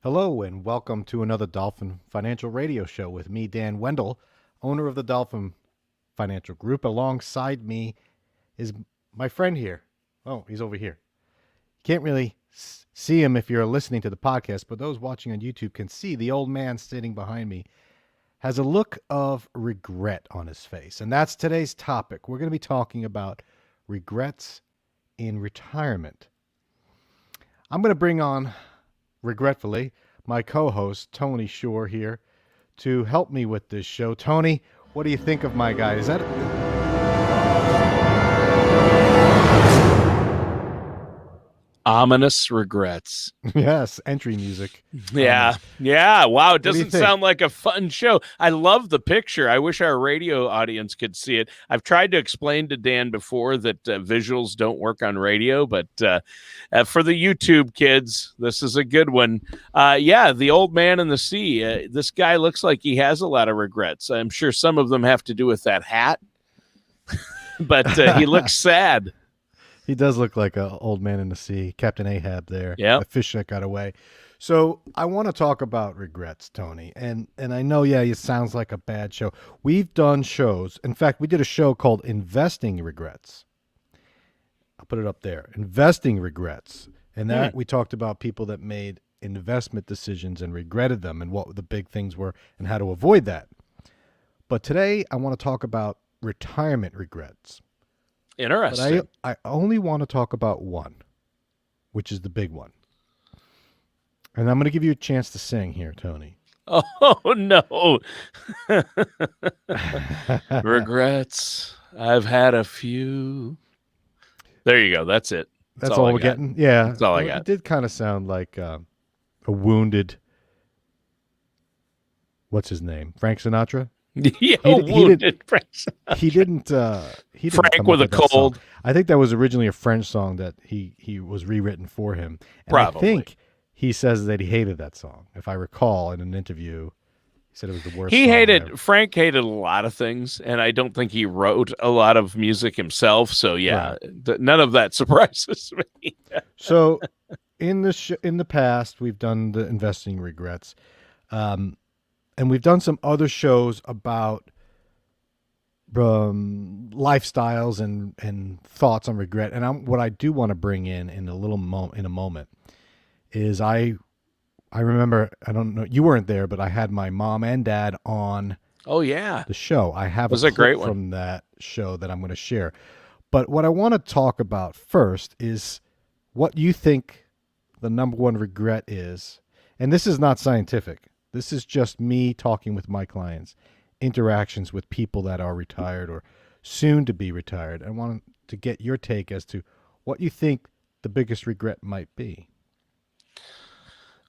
Hello and welcome to another Dolphin Financial Radio Show with me, Dan Wendol, owner of the Dolphin Financial Group. Alongside me is my friend here. Oh, he's over here. You can't really see him if you're listening to the podcast, but those watching on YouTube can see the old man sitting behind me has a look of regret on his face. And that's today's topic. We're going to be talking about regrets in retirement. I'm going to bring on, regretfully, my co-host, Tony Shore, here to help me with this show. Tony, what do you think of my guy? Is that... Ominous regrets. Yes, entry music. Yeah. Wow, it do you doesn't think? sound like a fun show. I love the picture. I wish our radio audience could see it. I've tried to explain to Dan before that visuals don't work on radio, but for the YouTube kids, this is a good one. The old man in the sea. This guy looks like he has a lot of regrets. I'm sure some of them have to do with that hat, but he looks sad. He does look like an old man in the sea, Captain Ahab there. Yep. A fish that got away. So I want to talk about regrets, Tony. And I know, it sounds like a bad show. We've done shows. In fact, we did a show called Investing Regrets. I'll put it up there. Investing Regrets. And that we talked about people that made investment decisions and regretted them and what the big things were and how to avoid that. But today I want to talk about retirement regrets. Interesting. But I only want to talk about one, which is the big one. And I'm going to give you a chance to sing here, Tony. Oh, no. Regrets. I've had a few. There you go. That's it. That's all we're getting? Yeah. That's all I got. It did kind of sound like a wounded, what's his name? Frank Sinatra? Yeah, wounded Frank. He didn't Frank come with up a that cold. song. I think that was originally a French song that he was rewritten for him. And Probably. I think he says that he hated that song. If I recall in an interview, he said it was the worst song ever. Frank hated a lot of things, and I don't think he wrote a lot of music himself. So none of that surprises me. So in the past, we've done the investing regrets. And we've done some other shows about lifestyles and thoughts on regret. And what I do want to bring in a moment is I remember, I don't know, you weren't there, but I had my mom and dad on. Oh yeah, the show. I have was a a great clip one from that show that I'm going to share. But what I want to talk about first is what you think the number one regret is. And this is not scientific. This is just me talking with my clients, interactions with people that are retired or soon to be retired. I want to get your take as to what you think the biggest regret might be.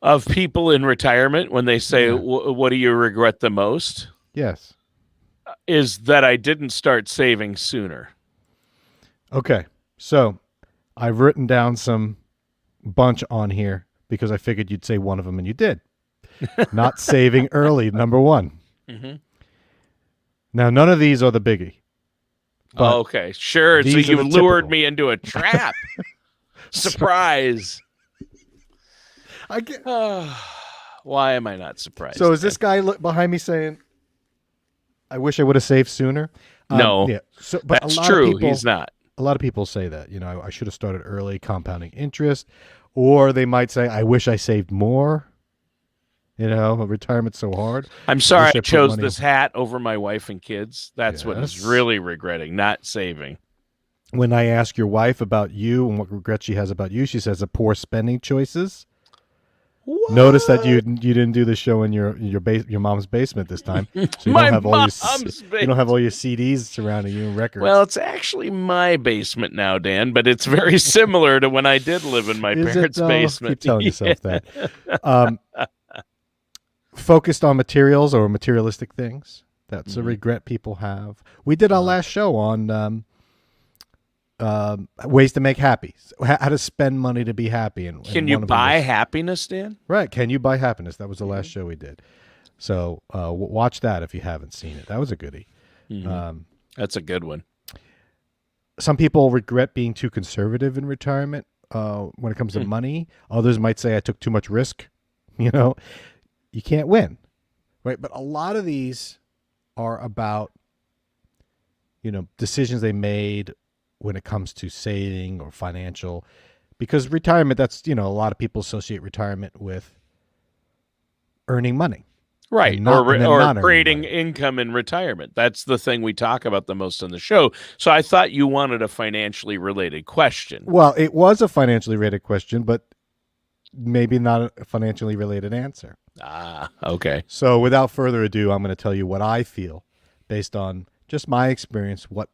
Of people in retirement, when they say, what do you regret the most? Yes. Is that I didn't start saving sooner. Okay. So I've written down some bunch on here because I figured you'd say one of them, and you did. Not saving early, number one. Mm-hmm. Now, none of these are the biggie. Okay, sure. So you lured me into a trap. Surprise. I get. Why am I not surprised? So is this guy behind me saying, I wish I would have saved sooner? No. Yeah. So, but that's true. He's not. A lot of people say that. I should have started early, compounding interest. Or they might say, I wish I saved more. Retirement's so hard. I'm sorry I chose this hat over my wife and kids. That's what he's really regretting, not saving. When I ask your wife about you and what regrets she has about you, she says the poor spending choices. What? Notice that you didn't do the show in your mom's basement this time. So you don't have all your CDs surrounding you and records. Well, it's actually my basement now, Dan, but it's very similar to when I did live in my parents' basement. Keep telling yourself that. Focused on materials or materialistic things. That's a regret people have. We did our last show on ways to make happy, how to spend money to be happy. And can you buy happiness, Dan? Right. Can you buy happiness? That was the last show we did. So watch that if you haven't seen it. That was a goodie. Mm-hmm. That's a good one. Some people regret being too conservative in retirement when it comes to money. Others might say I took too much risk. You know, you can't win, right? But a lot of these are about, decisions they made when it comes to saving or financial, because retirement, that's, a lot of people associate retirement with earning money. Right. And not Creating money. income in retirement. That's the thing we talk about the most on the show. So I thought you wanted a financially related question. Well, it was a financially related question, but maybe not a financially related answer. Ah, okay. So without further ado, I'm going to tell you what I feel based on just my experience, what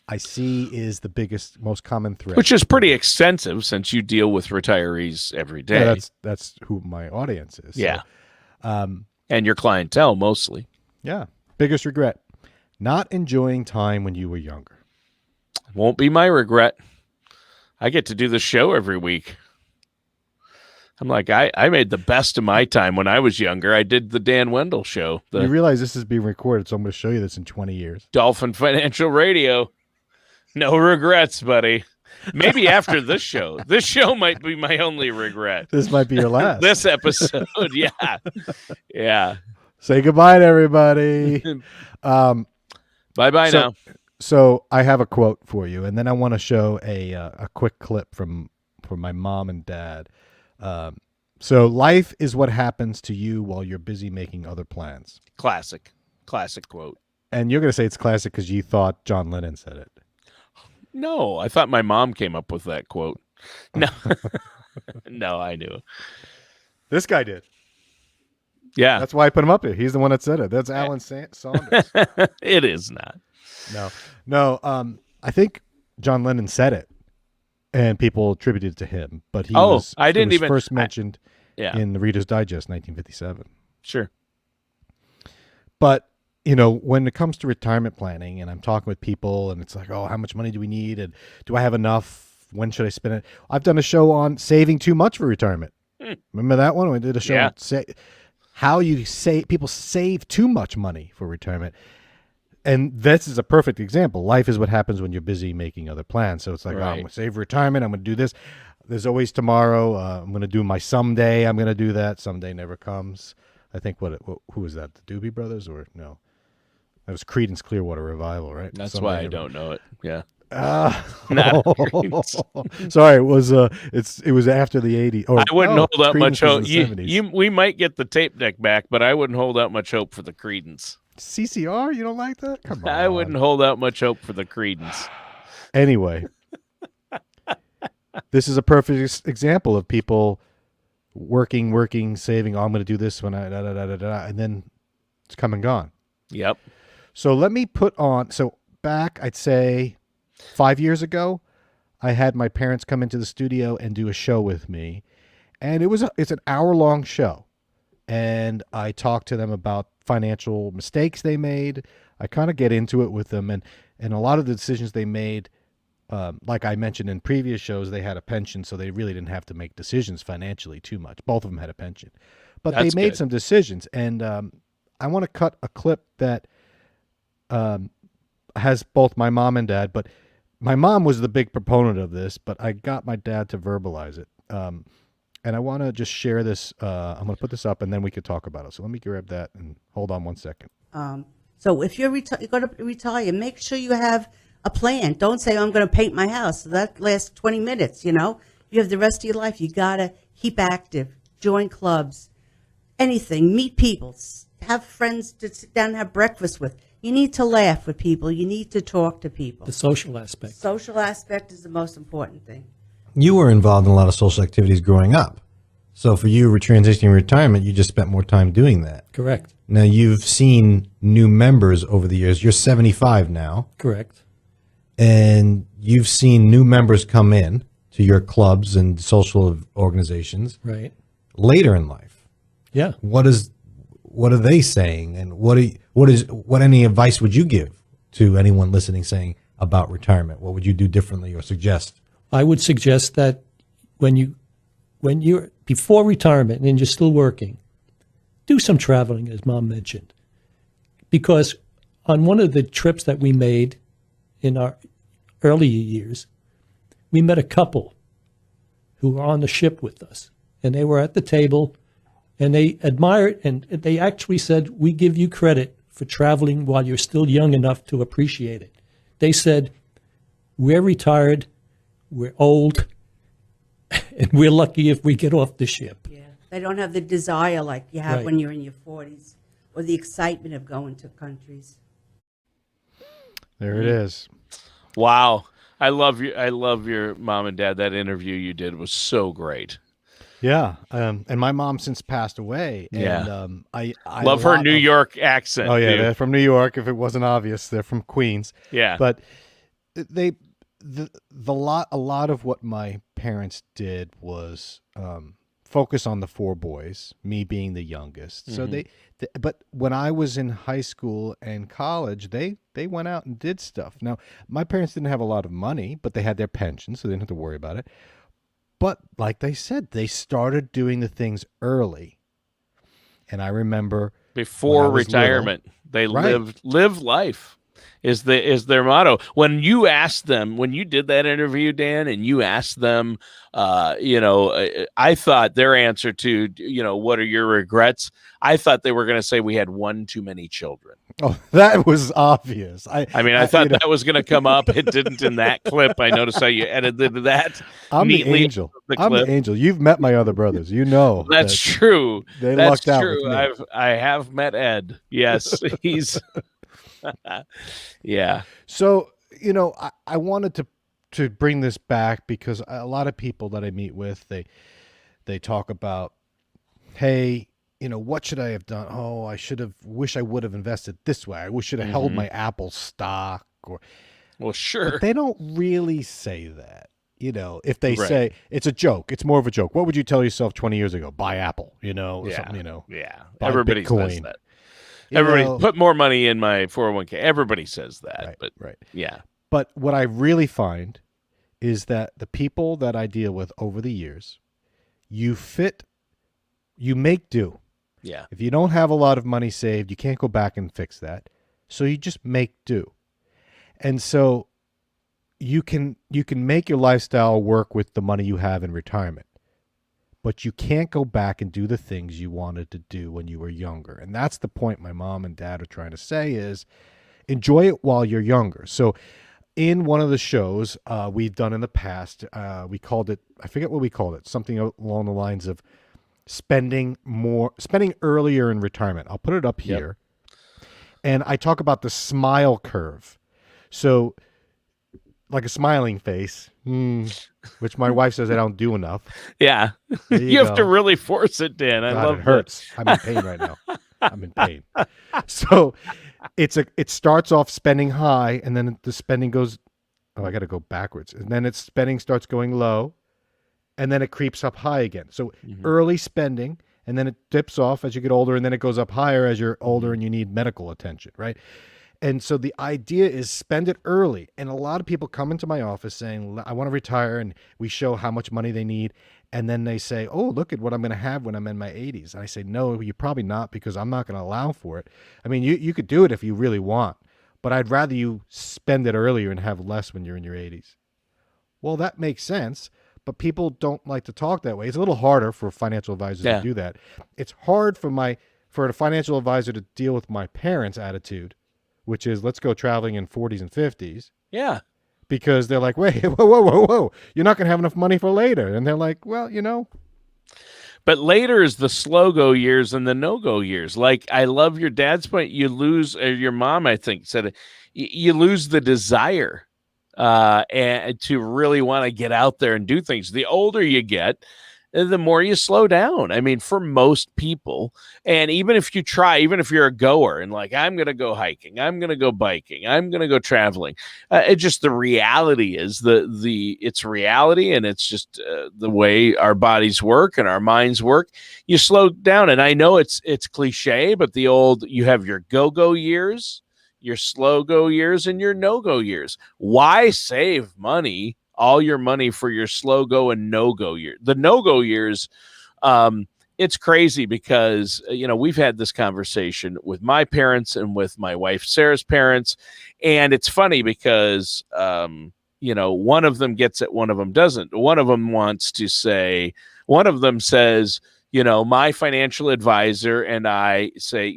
I see is the biggest, most common threat. Which is pretty extensive since you deal with retirees every day. Yeah, that's who my audience is. Yeah. So, and your clientele mostly. Yeah. Biggest regret, not enjoying time when you were younger. Won't be my regret. I get to do the show every week. I'm like, I made the best of my time when I was younger. I did the Dan Wendol show. You realize this is being recorded, so I'm going to show you this in 20 years. Dolphin Financial Radio. No regrets, buddy. Maybe after this show. This show might be my only regret. This might be your last. This episode, yeah. Yeah. Say goodbye to everybody. Bye-bye now. So I have a quote for you, and then I want to show a quick clip from my mom and dad. So life is what happens to you while you're busy making other plans. Classic quote. And you're going to say it's classic because you thought John Lennon said it. No, I thought my mom came up with that quote. No, no, I knew. This guy did. Yeah. That's why I put him up here. He's the one that said it. That's Alan Saunders. It is not. No. I think John Lennon said it, and people attributed it to him. But he was first mentioned in the Reader's Digest, 1957. Sure. But when it comes to retirement planning, and I'm talking with people, and it's like, oh, how much money do we need, and do I have enough? When should I spend it? I've done a show on saving too much for retirement. Remember that one? We did a show on how people save too much money for retirement. And this is a perfect example. Life is what happens when you're busy making other plans. So it's like, I'm going to save retirement. I'm going to do this. There's always tomorrow. I'm going to do my someday. I'm going to do that. Someday never comes. I think who was that? The Doobie Brothers or no? That was Creedence Clearwater Revival, right? That's someday why I don't know it. Yeah. Sorry, it was after the 80s. I wouldn't hold out much hope. We might get the tape deck back, but I wouldn't hold out much hope for the Creedence. CCR, you don't like that? Come on. I wouldn't hold out much hope for the Creedence. Anyway, this is a perfect example of people working, saving. Oh, I'm going to do this when and then it's come and gone. Yep. So let me put on. So back, I'd say 5 years ago, I had my parents come into the studio and do a show with me, and it's an hour-long show, and I talked to them about financial mistakes they made. I kind of get into it with them, and a lot of the decisions they made, like I mentioned in previous shows, they had a pension, so they really didn't have to make decisions financially too much. Both of them had a pension, but they made some decisions, and I want to cut a clip that has both my mom and dad, but my mom was the big proponent of this, but I got my dad to verbalize it. And I want to just share this. I'm going to put this up, and then we could talk about it. So let me grab that and hold on 1 second. So if you're going to retire, make sure you have a plan. Don't say, I'm going to paint my house. So that lasts 20 minutes, You have the rest of your life. You got to keep active, join clubs, anything, meet people, have friends to sit down and have breakfast with. You need to laugh with people. You need to talk to people. The social aspect. Social aspect is the most important thing. You were involved in a lot of social activities growing up. So for you, transitioning retirement, you just spent more time doing that. Correct. Now, you've seen new members over the years. You're 75 now. Correct. And you've seen new members come in to your clubs and social organizations. Right. Later in life. Yeah. What are they saying? And what any advice would you give to anyone listening saying about retirement? What would you do differently or suggest? I would suggest that when you're before retirement and you're still working, do some traveling, as Mom mentioned. Because on one of the trips that we made in our earlier years, we met a couple who were on the ship with us. And they were at the table, And they admired, and they actually said, we give you credit for traveling while you're still young enough to appreciate it. They said, we're retired, we're old, and we're lucky if we get off the ship. Yeah. They don't have the desire like you have Right. when you're in your 40s, or the excitement of going to countries. There it is. Wow. I love you. I love your mom and dad. That interview you did was so great. Yeah. And my mom since passed away. And Yeah. I Love her New York accent. Oh yeah, dude. they're from New York. If it wasn't obvious, they're from Queens. Yeah. But a lot of what my parents did was focus on the four boys, me being the youngest. So but when I was in high school and college, they went out and did stuff. Now, my parents didn't have a lot of money, but they had their pension, so they didn't have to worry about it. But like they said, they started doing the things early. And I remember Before when I was retirement, they Right. live life is their motto. When you asked them, when you did that interview, Dan, and you asked them, I thought their answer to, what are your regrets? I thought they were going to say we had one too many children. Oh, that was obvious. I thought that was going to come up. It didn't in that clip. I noticed how you edited that. I'm the neatly angel. the I'm clip. the angel. You've met my other brothers. You know. That's true. They That's lucked out true. with me. I have met Ed. Yes, he's. Yeah. So, I wanted to bring this back because a lot of people that I meet with, they talk about, hey, what should I have done? Oh, wish I would have invested this way. I wish I should have held my Apple stock Well, but sure. they don't really say that. If they Right. say it's a joke, it's more of a joke. What would you tell yourself 20 years ago? Buy Apple, or Yeah. something, Yeah. buy Everybody says Bitcoin. that. You Everybody know? put more money in my 401k. Everybody says that. Right, But right. yeah. But what I really find is that the people that I deal with over the years, you make do. Yeah. If you don't have a lot of money saved, you can't go back and fix that. So you just make do. And so you can make your lifestyle work with the money you have in retirement. But you can't go back and do the things you wanted to do when you were younger. And that's the point my mom and dad are trying to say is enjoy it while you're younger. So in one of the shows we've done in the past, we called it, I forget what we called it, something along the lines of spending earlier in retirement. I'll put it up Yep. here. And I talk about the smile curve. So like a smiling face, which my wife says I don't do enough. Yeah. There You have to go. really force it, Dan. I God, love it that. hurts. I'm in pain right now. I'm in pain. So it starts off spending high, and then the spending goes. Oh, I got to go backwards, and then its spending starts going low, and then it creeps up high again. So early spending, and then it dips off as you get older, and then it goes up higher as you're older and you need medical attention, right? And so the idea is spend it early. And a lot of people come into my office saying, I want to retire, and we show how much money they need. And then they say, oh, look at what I'm going to have when I'm in my 80s. And I say, no, you're probably not, because I'm not going to allow for it. I mean, you could do it if you really want, but I'd rather you spend it earlier and have less when you're in your 80s. Well, that makes sense, but people don't like to talk that way. It's a little harder for financial advisors Yeah. to do that. It's hard for a financial advisor to deal with my parents' attitude, which is let's go traveling in 40s and 50s, Yeah. because they're like, wait, whoa. You're not going to have enough money for later. And they're like, well, But later is the slow go years and the no go years. Like, I love your dad's point. You lose, or your mom, I think, said it. You lose the desire and to really want to get out there and do things. The older you get, the more you slow down. I mean, for most people, and even if you try, even if you're a goer and like, I'm going to go hiking, I'm going to go biking, I'm going to go traveling. It just, the reality is it's reality, and it's just the way our bodies work and our minds work. You slow down, and I know it's cliche, but you have your go-go years, your slow go years, and your no-go years. Why save money? All your money for your slow go and no go year. The no go years, it's crazy because we've had this conversation with my parents and with my wife Sarah's parents, and it's funny because one of them gets it, one of them doesn't. One of them says, my financial advisor and I say,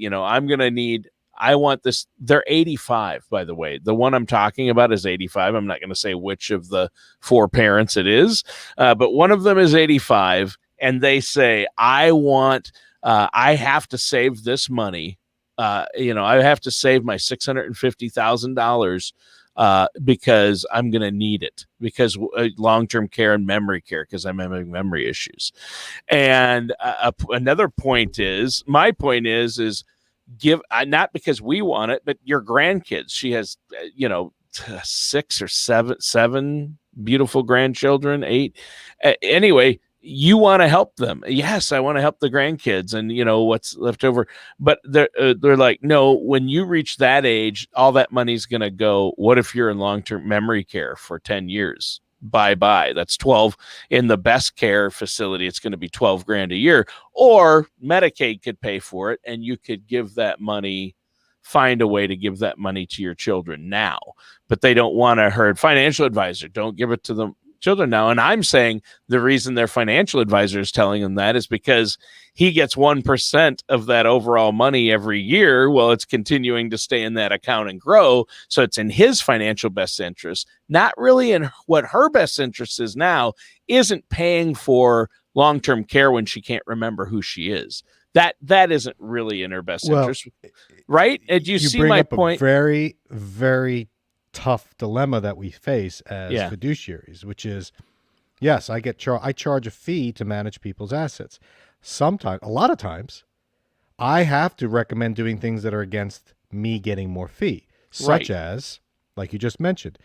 I want this. They're 85, by the way. The one I'm talking about is 85. I'm not going to say which of the four parents it is, but one of them is 85, and they say, I have to save this money. I have to save my $650,000 because I'm going to need it because long-term care and memory care because I'm having memory issues. And another point is, my point is give not because we want it, but your grandkids. She has, 6 or 7 beautiful grandchildren, 8. Anyway, you want to help them. Yes, I want to help the grandkids and what's left over. But they're like, no, when you reach that age, all that money's going to go. What if you're in long-term memory care for 10 years? Bye. That's 12 in the best care facility. It's going to be 12 grand a year, or Medicaid could pay for it. And you could give that money, find a way to give that money to your children now, but they don't want to hurt financial advisor. Don't give it to them children now. And I'm saying the reason their financial advisor is telling them that is because he gets 1% of that overall money every year. Well, it's continuing to stay in that account and grow. So it's in his financial best interest, not really in what her best interest is now, isn't paying for long-term care when she can't remember who she is. That isn't really in her best interest. Right? And you see bring my up point? A very, very tough dilemma that we face as Yeah. fiduciaries, which is, yes, I charge a fee to manage people's assets. Sometimes, a lot of times, I have to recommend doing things that are against me getting more fee, such as, like you just mentioned,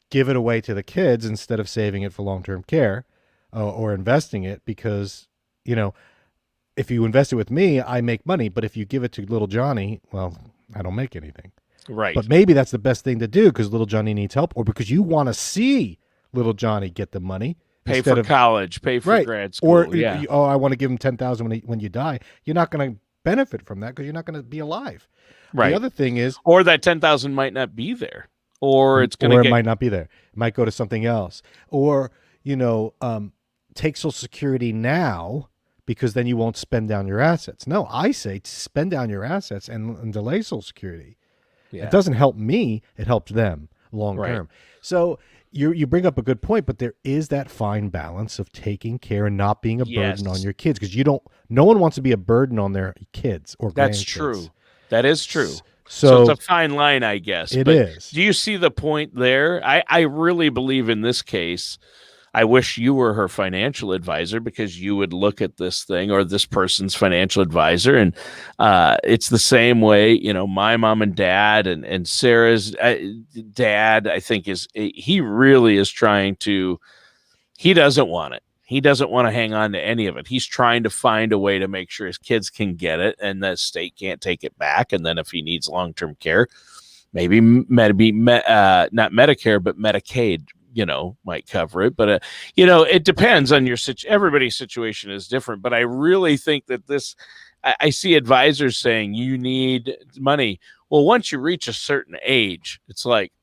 give it away to the kids instead of saving it for long-term care or investing it because, if you invest it with me, I make money, but if you give it to little Johnny, well, I don't make anything. Right. But maybe that's the best thing to do because little Johnny needs help or because you want to see little Johnny get the money. Pay for college, pay for grad school. Or, yeah. I want to give him $10,000 when you die. You're not going to benefit from that because you're not going to be alive. Right. The other thing is, or that 10,000 might not be there, or it's going to it might not be there. It might go to something else, or take Social Security now because then you won't spend down your assets. No, I say spend down your assets and delay Social Security. Yeah. It doesn't help me; it helps them long term. Right. So you bring up a good point, but there is that fine balance of taking care and not being a burden on your kids because no one wants to be a burden on their kids or grandkids. That's true. That is true. So it's a fine line, I guess. It is. Do you see the point there? I really believe in this case. I wish you were her financial advisor because you would look at this thing or this person's financial advisor. And it's the same way, my mom and dad and Sarah's dad, I think he really is trying to, he doesn't want it. He doesn't want to hang on to any of it. He's trying to find a way to make sure his kids can get it and the state can't take it back. And then if he needs long-term care, maybe not Medicare, but Medicaid, might cover it. But, it depends on everybody's situation is different. But I really think that I see advisors saying you need money. Well, once you reach a certain age, it's like,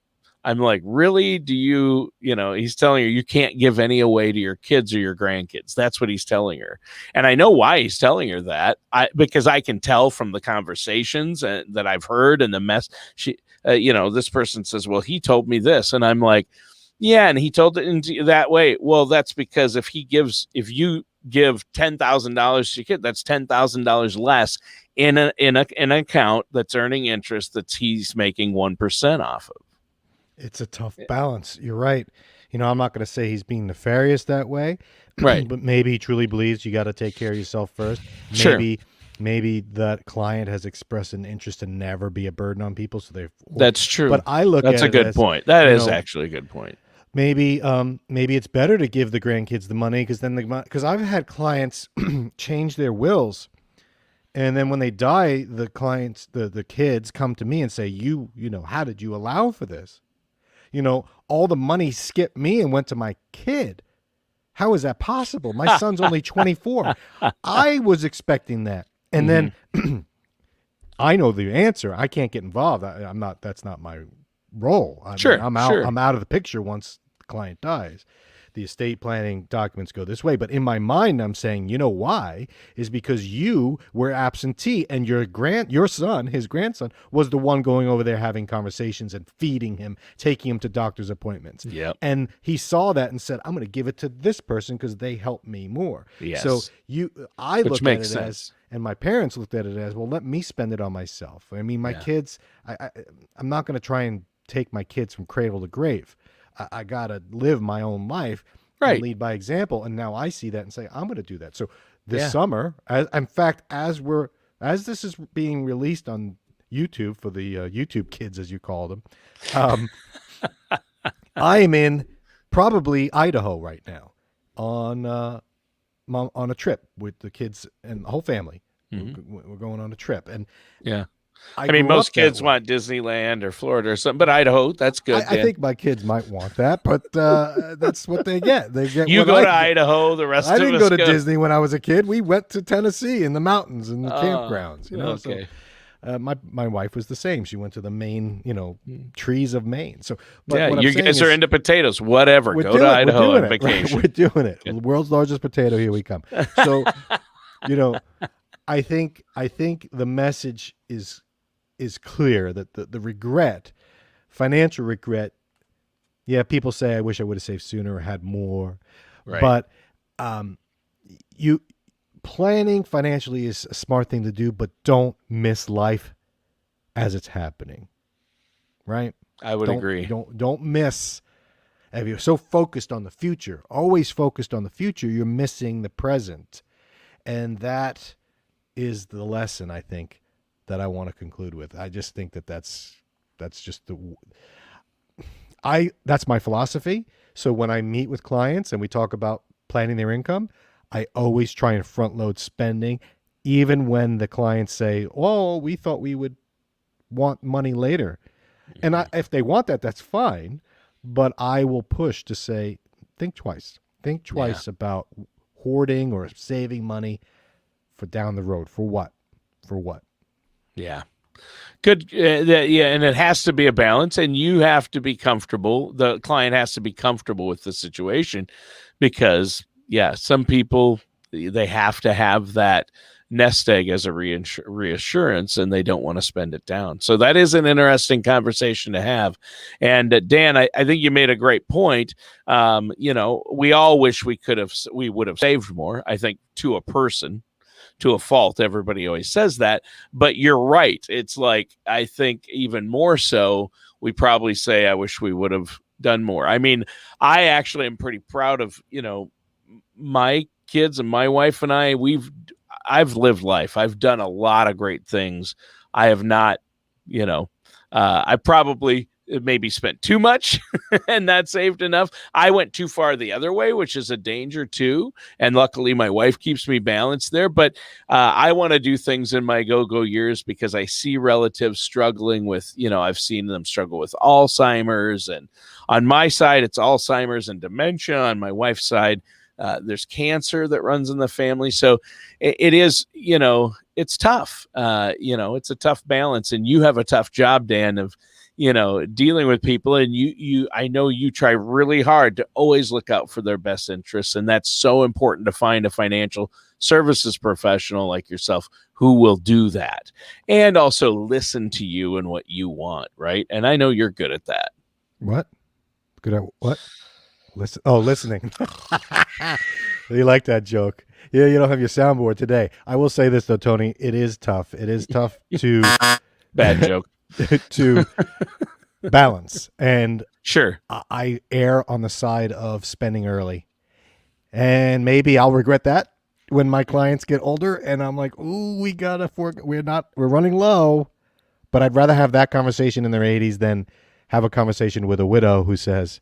I'm like, really? Do you, he's telling her you can't give any away to your kids or your grandkids. That's what he's telling her. And I know why he's telling her that because I can tell from the conversations that I've heard and the mess this person says, well, he told me this. And I'm like, yeah. And he told it that way. Well, that's because if you give $10,000 to your kid, that's $10,000 less in an account that's earning interest that he's making 1% off of. It's a tough balance. You're right. I'm not going to say he's being nefarious that way, right? But maybe he truly believes you got to take care of yourself first. Maybe that client has expressed an interest to never be a burden on people. So that's true. But I look that's at a good point. That is actually a good point. Maybe it's better to give the grandkids the money because I've had clients change their wills. And then when they die, the clients, the kids come to me and say, how did you allow for this? All the money skipped me and went to my kid. How is that possible? My son's only 24. I was expecting that. And then I know the answer. I can't get involved. That's not my role. I'm out of the picture once the client dies. the estate planning documents go this way. But in my mind, I'm saying, you know why? Is because you were absentee, and your son, his grandson, was the one going over there having conversations and feeding him, taking him to doctor's appointments. Yep. And he saw that and said, I'm going to give it to this person because they help me more. Yes. So I Which looked makes at it sense. as, and my parents looked at it as, well, let me spend it on myself. I mean, my kids, I'm not going to try and take my kids from cradle to grave. I got to live my own life and lead by example. And now I see that and say, I'm going to do that. So this summer, in fact, as this is being released on YouTube for the YouTube kids, as you call them, I am in probably Idaho right now on a trip with the kids and the whole family. We're going on a trip. And I mean, most kids want Disneyland or Florida or something, but Idaho, that's good. I think my kids might want that, but that's what they get. They get. You go to Idaho, the rest of us I didn't go to Disney when I was a kid. We went to Tennessee in the mountains and the campgrounds. You know, okay. So my wife was the same. She went to the Maine, trees of Maine. So, but Yeah, what you I'm saying guys are is, into potatoes. Whatever, go to Idaho on vacation. Right? We're doing it. The world's largest potato. Here we come. So, I think the message is clear that the regret, financial regret. Yeah, people say, I wish I would have saved sooner or had more. Right. But you planning financially is a smart thing to do, but don't miss life as it's happening. Right? I would agree. Don't miss. If you're so focused on the future, always focused on the future, you're missing the present. And that is the lesson, I think, that I want to conclude with. I just think that's just that's my philosophy. So when I meet with clients and we talk about planning their income, I always try and front load spending, even when the clients say, "Oh, we thought we would want money later." And if they want that, that's fine. But I will push to say, think twice. Think twice about hoarding or saving money for down the road. For what? For what? Yeah. Good. And it has to be a balance, and you have to be comfortable. The client has to be comfortable with the situation because, some people, they have to have that nest egg as a reassurance, and they don't want to spend it down. So that is an interesting conversation to have. And Dan, I think you made a great point. We all wish we would have saved more, I think, to a person. To a fault, everybody always says that, but you're right. It's like, I think even more so, we probably say, I wish we would have done more. I mean, I actually am pretty proud of, my kids and my wife and I've lived life. I've done a lot of great things. I have not, I probably maybe spent too much and not saved enough. I went too far the other way, which is a danger too. And luckily my wife keeps me balanced there. But I want to do things in my go-go years because I see relatives struggling with, I've seen them struggle with Alzheimer's. And on my side, it's Alzheimer's and dementia. On my wife's side, there's cancer that runs in the family. So it is, it's tough. It's a tough balance. And you have a tough job, Dan, of dealing with people, and I know you try really hard to always look out for their best interests. And that's so important to find a financial services professional like yourself who will do that and also listen to you and what you want. Right. And I know you're good at that. What? Good at what? Listen. Oh, listening. You like that joke. Yeah. You don't have your soundboard today. I will say this though, Tony, it is tough. It is tough to bad joke. To balance. And sure, I err on the side of spending early, and maybe I'll regret that when my clients get older and I'm like, ooh, we're running low. But I'd rather have that conversation in their 80s than have a conversation with a widow who says,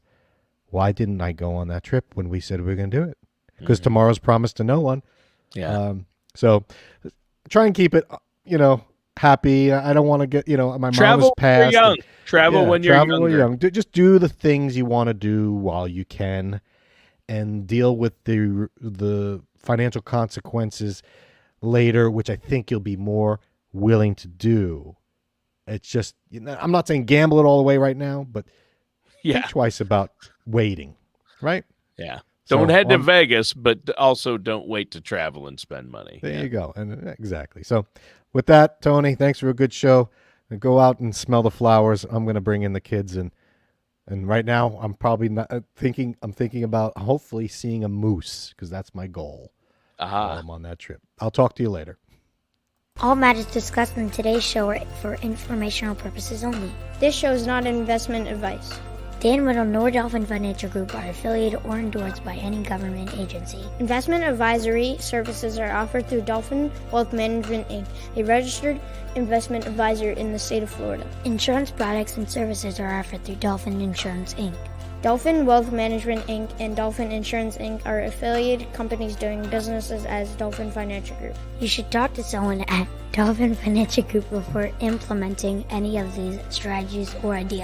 why didn't I go on that trip when we said we were going to do it? Because tomorrow's promised to no one. So try and keep it, happy. I don't want to get, my mom was passed. Travel when you're young. Just do the things you want to do while you can, and deal with the financial consequences later, which I think you'll be more willing to do. It's just, I'm not saying gamble it all the way right now, but think twice about waiting, right? Yeah. So, Don't head to on- Vegas, but also don't wait to travel and spend money. There Yeah. you go. And exactly. So with that, Tony, thanks for a good show. And go out and smell the flowers. I'm going to bring in the kids and right now I'm probably not thinking. I'm thinking about hopefully seeing a moose because that's my goal while I'm on that trip. I'll talk to you later. All matters discussed in today's show are for informational purposes only. This show is not investment advice. Dan Wendol nor Dolphin Financial Group are affiliated or endorsed by any government agency. Investment advisory services are offered through Dolphin Wealth Management, Inc., a registered investment advisor in the state of Florida. Insurance products and services are offered through Dolphin Insurance, Inc. Dolphin Wealth Management, Inc. and Dolphin Insurance, Inc. are affiliated companies doing businesses as Dolphin Financial Group. You should talk to someone at Dolphin Financial Group before implementing any of these strategies or ideas.